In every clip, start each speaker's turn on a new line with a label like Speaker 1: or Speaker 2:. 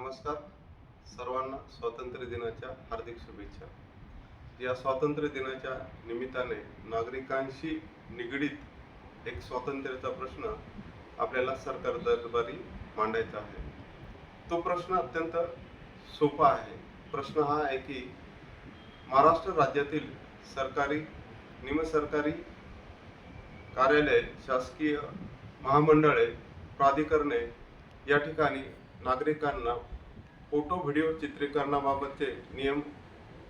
Speaker 1: नमस्कार सर्वांना स्वातंत्र्य दिनाच्या हार्दिक शुभेच्छा। या स्वातंत्र्य दिनाच्या निमित्ताने नागरिकांशी निगडीत एक स्वातंत्र्याचा प्रश्न आपल्याला सरकार दरबारी मांडायचा आहे। तो प्रश्न अत्यंत सोपा आहे। प्रश्न हा आहे की महाराष्ट्र राज्यातील सरकारी, निमसरकारी कार्यालय, शासकीय महामंडळे, प्राधिकरणे या ठिकाणी नागरिकांना फोटो व्हिडिओ चित्रीकरणाबाबतचे नियम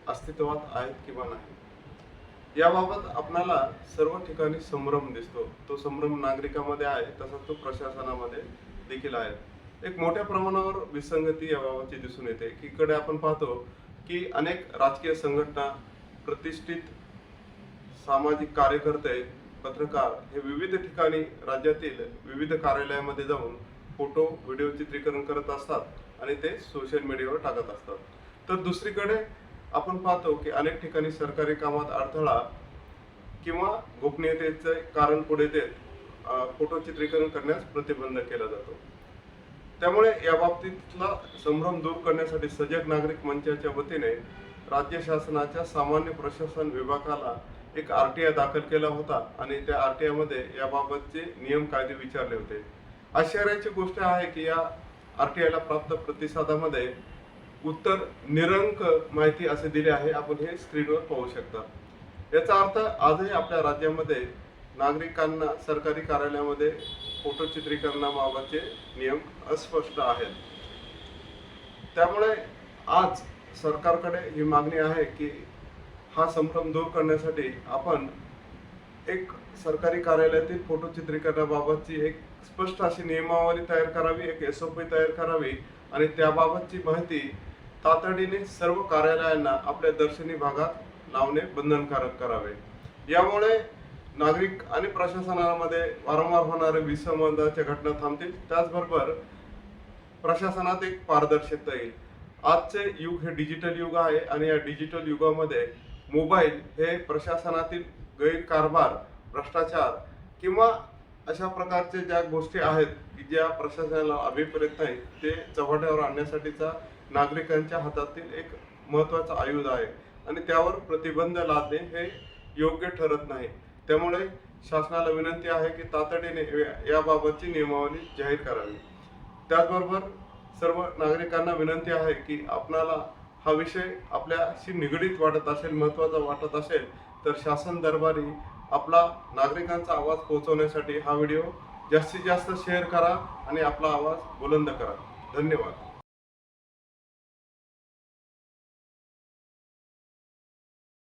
Speaker 1: अस्तित्वात आहेत किंवा नाही, याबाबत आपल्याला सर्व ठिकाणी संभ्रम दिसतो। तो संभ्रम नागरिकांमध्ये आहे, तसंच तो प्रशासनामध्ये देखील आहे। एक मोठ्या प्रमाणावर विसंगती याबाबतची दिसून येते। एकीकडे आपण पाहतो की अनेक राजकीय संघटना, प्रतिष्ठित सामाजिक कार्यकर्ते, पत्रकार हे विविध ठिकाणी राज्यातील विविध कार्यालयामध्ये जाऊन फोटो व्हिडिओ चित्रीकरण करत असतात आणि ते सोशल मीडियावर टाकत असतात। तर दुसरीकडे आपण पाहतो की अनेक ठिकाणी सरकारी कामात अडथळा किंवा गोपनीयतेचे कारण पुढे देत फोटो चित्रीकरण करण्यास प्रतिबंध केला जातो। त्यामुळे या बाबतीतला संभ्रम दूर करण्यासाठी सजग नागरिक मंचाच्या वतीने राज्य शासनाच्या सामान्य प्रशासन विभागाला एक RTI दाखल केला होता आणि त्या RTI मध्ये याबाबतचे नियम कायदे विचारले होते। आश्चर्याची गोष्ट आहे की या RTI ला प्राप्त प्रतिसादामध्ये उत्तर निरंक माहिती असे दिले आहे। आपण हे स्क्रीनवर पाहू शकता। याचा अर्थ आजही आपल्या राज्यामध्ये नागरिकांना सरकारी कार्यालयामध्ये फोटो चित्रीकरणाबाबतचे नियम अस्पष्ट आहेत। त्यामुळे आज सरकारकडे ही मागणी आहे की हा संभ्रम दूर करण्यासाठी आपण एक सरकारी कार्यालयातील फोटो चित्रीकरणाबाबतची एक स्पष्ट अशी नियमावली तयार करावी, एक SOP तयार करावी आणि त्याबाबतची माहिती तातडीने सर्व कार्यालयांना आपल्या दर्शनी भागात लावणे बंधनकारक करावे। यामुळे नागरिक आणि प्रशासनामध्ये वारंवार होणारे विसंवादाच्या घटना थांबतील। त्याचबरोबर प्रशासनात एक पारदर्शकता येईल। आजचे युग हे डिजिटल युग आहे आणि या डिजिटल युगामध्ये मोबाईल हे प्रशासनातील गैरकारभार, भ्रष्टाचार किंवा अशा प्रकारचे ज्या गोष्टी आहेत की ज्या प्रशासनाला अभिप्रेत नाही, ते चव्हाट्यावर आणण्यासाठीचा नागरिकांच्या हातातील एक महत्त्वाचा आयुध आहे आणि त्यावर प्रतिबंध लादणे हे योग्य ठरत नाही। त्यामुळे शासनाला विनंती आहे की तातडीने याबाबतची नियमावली जाहीर करावी। त्याचबरोबर सर्व नागरिकांना विनंती आहे की आपणाला हा विषय आपल्याशी निगडीत वाटत असेल, महत्त्वाचा वाटत असेल तर शासन दरबारी आपला नागरिकांचा आवाज पोहोचवण्यासाठी हा व्हिडिओ जास्तीत जास्त शेअर करा आणि आपला आवाज बुलंद करा। धन्यवाद।